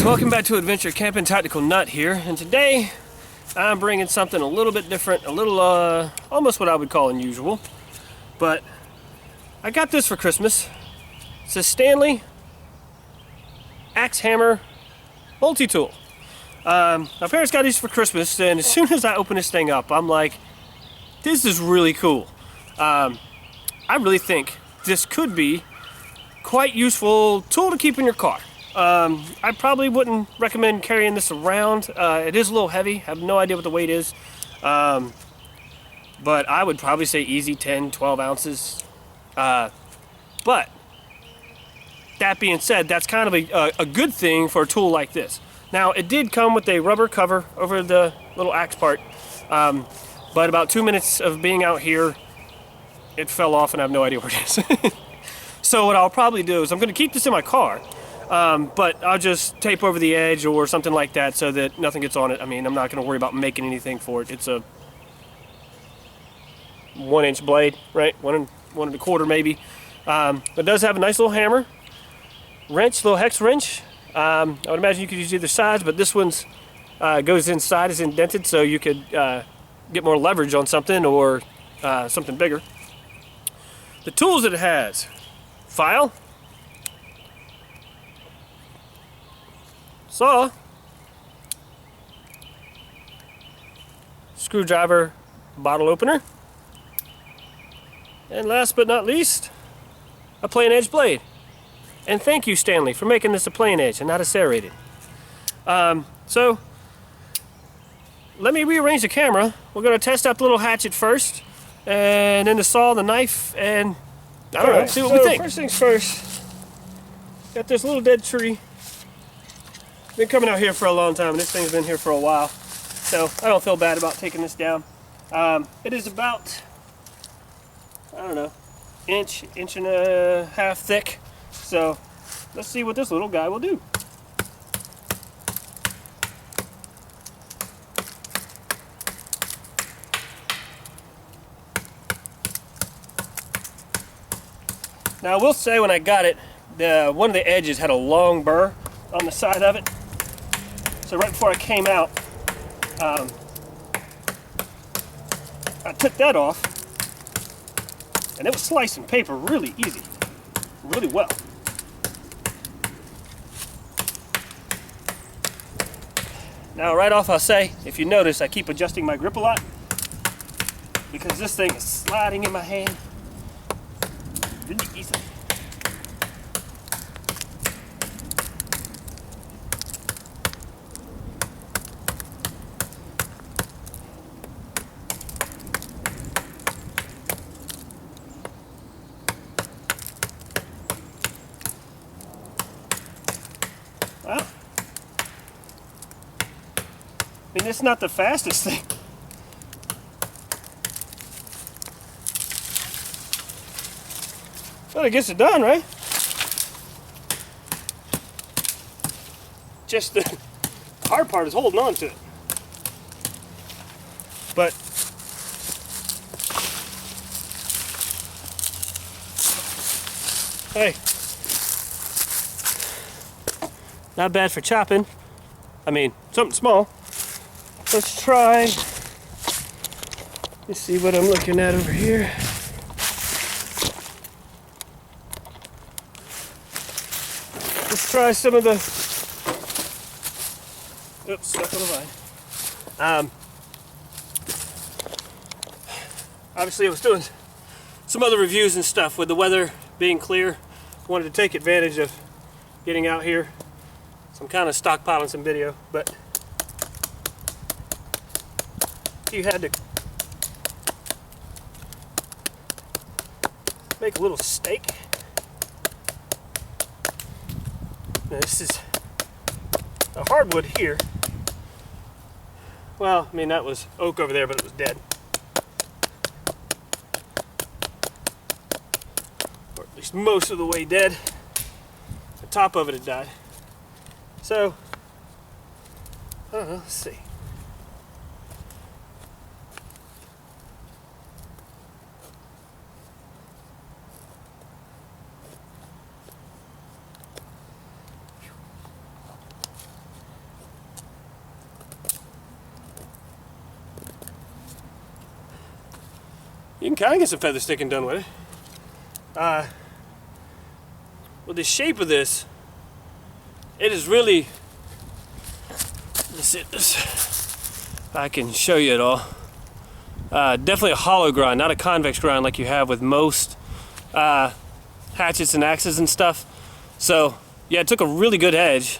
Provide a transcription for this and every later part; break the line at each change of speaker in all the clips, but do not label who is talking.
guys, welcome back to Adventure Camping. Tactical Nut here, and today I'm bringing something a little bit different, a little almost what I would call unusual, but I got this for Christmas. It's a Stanley axe hammer multi-tool. My parents got these for Christmas, and as soon as I open this thing up, I'm like, this is really cool. I really think this could be quite useful tool to keep in your car. I probably wouldn't recommend carrying this around. It is a little heavy. I have no idea what the weight is. But I would probably say easy 10, 12 ounces. But that being said, that's kind of a good thing for a tool like this. Now, it did come with a rubber cover over the little axe part. But about 2 minutes of being out here, it fell off and I have no idea where it is. So what I'll probably do is I'm going to keep this in my car. But I'll just tape over the edge or something like that so that nothing gets on it. I mean, I'm not going to worry about making anything for it. It's a 1-inch blade, right? One and a quarter maybe. But it does have a nice little hammer, wrench, little hex wrench. I would imagine you could use either sides, but this one's goes inside, is indented, so you could get more leverage on something or something bigger. The tools that it has: file, saw, screwdriver, bottle opener, and last but not least, a plain edge blade. And thank you, Stanley, for making this a plain edge and not a serrated. So let me rearrange the camera. We're going to test out the little hatchet first, and then the saw, the knife, and I don't know, see what we think. First things first, got this little dead tree. Been coming out here for a long time, and this thing's been here for a while, so I don't feel bad about taking this down. It is about, I don't know, inch and a half thick, so let's see what this little guy will do. Now I will say, when I got it, one of the edges had a long burr on the side of it. So right before I came out, I took that off, and it was slicing paper really easy, really well. Now right off I'll say, if you notice, I keep adjusting my grip a lot because this thing is sliding in my hand really easily. Well, I mean, it's not the fastest thing. Well, it gets it done, right? Just the hard part is holding on to it. But hey, not bad for chopping. I mean, something small. Let's try. Let's see what I'm looking at over here. Let's try some of the. Oops, stuck on the line. Obviously, I was doing some other reviews and stuff with the weather being clear. Wanted to take advantage of getting out here. So I'm kind of stockpiling some video, but if you had to make a little steak. Now this is a hardwood here. Well, I mean, that was oak over there, but it was dead. Or at least most of the way dead. The top of it had died. So, I don't know, let's see. you can kind of get some feather sticking done with it. Well, the shape of this, it is really, let's see this, if I can show you it all. Definitely a hollow grind, not a convex grind like you have with most hatchets and axes and stuff. So yeah, it took a really good edge,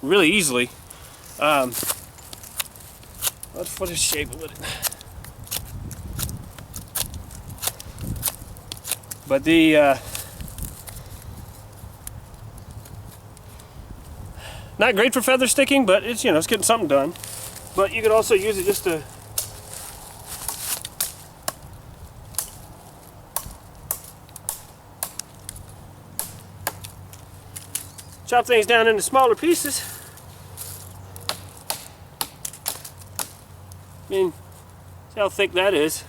really easily. Let's put a shape with it. But the not great for feather sticking, but it's, you know, it's getting something done. But you could also use it just to chop things down into smaller pieces. I mean, see how thick that is.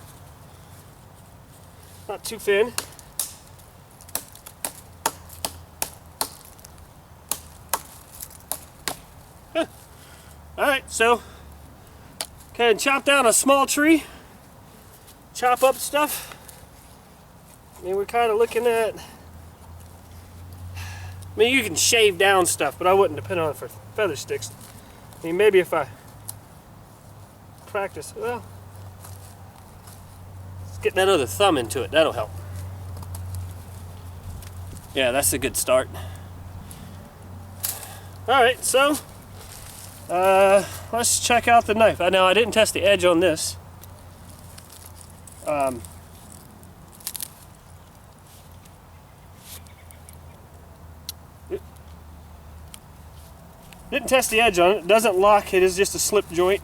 Not too thin. Huh. Alright, so can chop down a small tree, chop up stuff. I mean, we're kind of looking at, I mean, you can shave down stuff, but I wouldn't depend on it for feather sticks. I mean, maybe if I practice, well, let's get that other thumb into it, that'll help. Yeah, that's a good start. Alright, so let's check out the knife. Now, I didn't test the edge on this. Didn't test the edge on it. It doesn't lock. It is just a slip joint.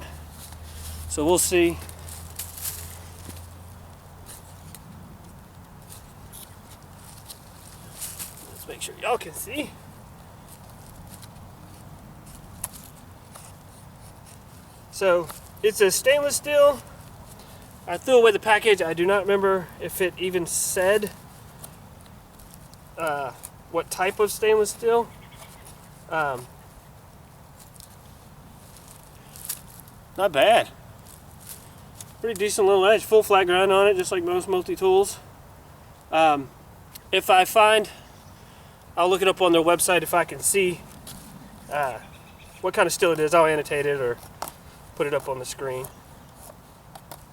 So we'll see. Let's make sure y'all can see. So it's a stainless steel. I threw away the package. I do not remember if it even said what type of stainless steel. Not bad. Pretty decent little edge. Full flat grind on it, just like most multi-tools. If I find, I'll look it up on their website if I can see what kind of steel it is. I'll annotate it or put it up on the screen.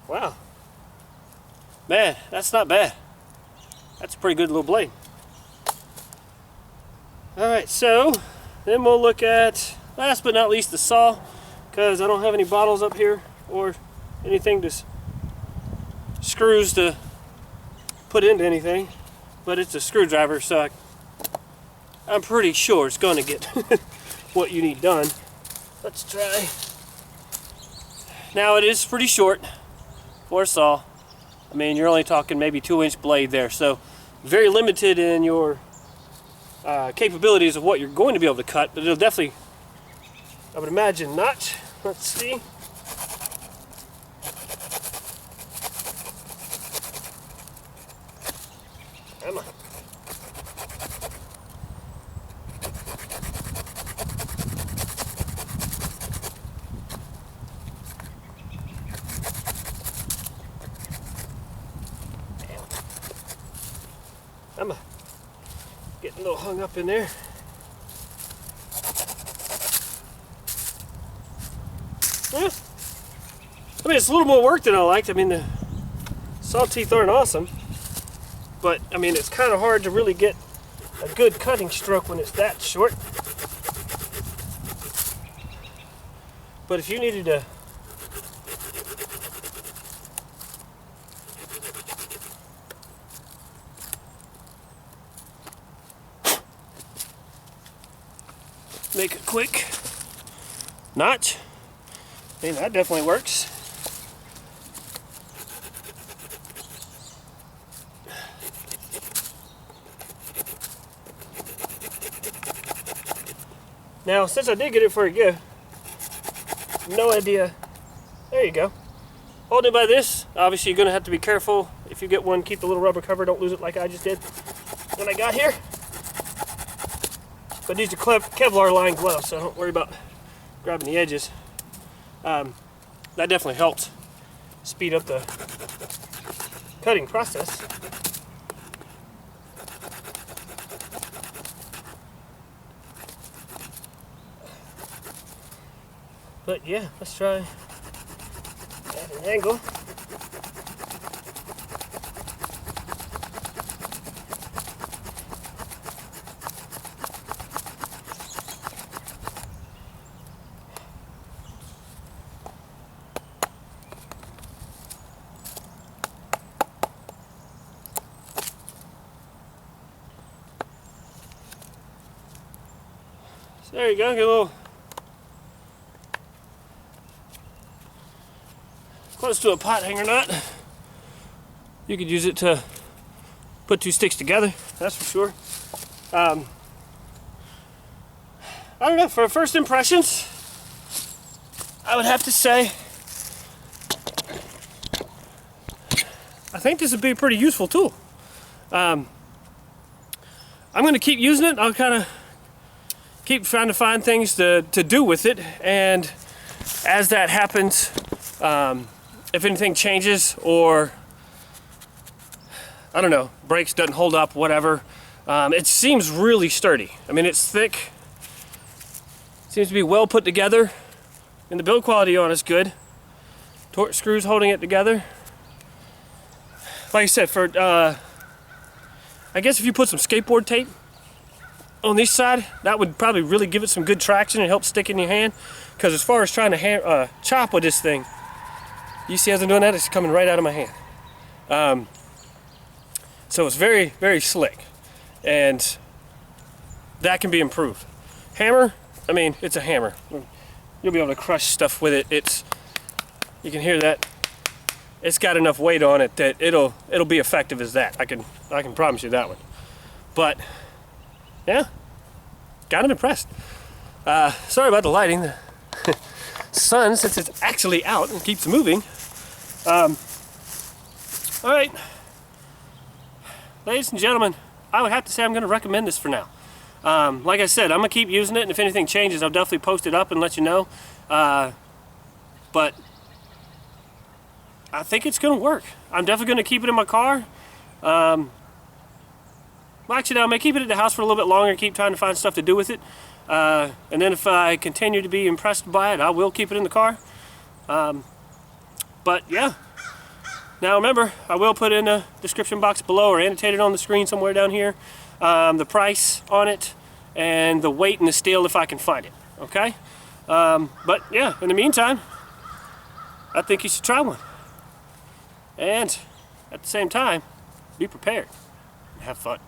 Wow. Man, that's not bad. That's a pretty good little blade. Alright, so then we'll look at, last but not least, the saw, because I don't have any bottles up here or anything to screws to put into anything, but it's a screwdriver, so I'm pretty sure it's going to get what you need done. Let's try. Now it is pretty short for a saw. I mean, you're only talking maybe 2-inch blade there, so very limited in your capabilities of what you're going to be able to cut, but it'll definitely, I would imagine, notch. Let's see. Come on. I'm getting a little hung up in there. Yeah. I mean, it's a little more work than I liked. I mean, the saw teeth aren't awesome, but I mean, it's kind of hard to really get a good cutting stroke when it's that short. But if you needed to make a quick notch, I mean, that definitely works. Now, since I did get it for a gift, no idea. There you go. Holding it by this, obviously you're going to have to be careful. If you get one, keep the little rubber cover. Don't lose it like I just did when I got here. But these are Kevlar lined gloves, so don't worry about grabbing the edges. That definitely helps speed up the cutting process. But yeah, let's try at an angle. So there you go, get a little close to a pot hanger nut. You could use it to put two sticks together, that's for sure. I don't know, for first impressions, I would have to say I think this would be a pretty useful tool. I'm going to keep using it. I'll kind of keep trying to find things to do with it, and as that happens, if anything changes or I don't know, breaks, doesn't hold up, whatever, it seems really sturdy. I mean, it's thick, seems to be well put together, and the build quality on it's good. Torque screws holding it together. Like I said, for I guess if you put some skateboard tape on this side, that would probably really give it some good traction and help stick in your hand. Because as far as trying to chop with this thing, you see as I'm doing that, it's coming right out of my hand. So it's very, very slick, and that can be improved. Hammer, I mean, it's a hammer. You'll be able to crush stuff with it. You can hear that. It's got enough weight on it that it'll be effective as that. I can promise you that one. But yeah, kind of impressed. Sorry about the lighting. The sun, since it's actually out and keeps moving. All right, ladies and gentlemen, I would have to say I'm going to recommend this for now. Like I said, I'm going to keep using it, and if anything changes, I'll definitely post it up and let you know. But I think it's going to work. I'm definitely going to keep it in my car. Well, actually, I may keep it at the house for a little bit longer and keep trying to find stuff to do with it. And then if I continue to be impressed by it, I will keep it in the car. But yeah. Now remember, I will put in the description box below or annotate it on the screen somewhere down here, the price on it and the weight and the steel if I can find it. Okay? But yeah, in the meantime, I think you should try one. And at the same time, be prepared and have fun.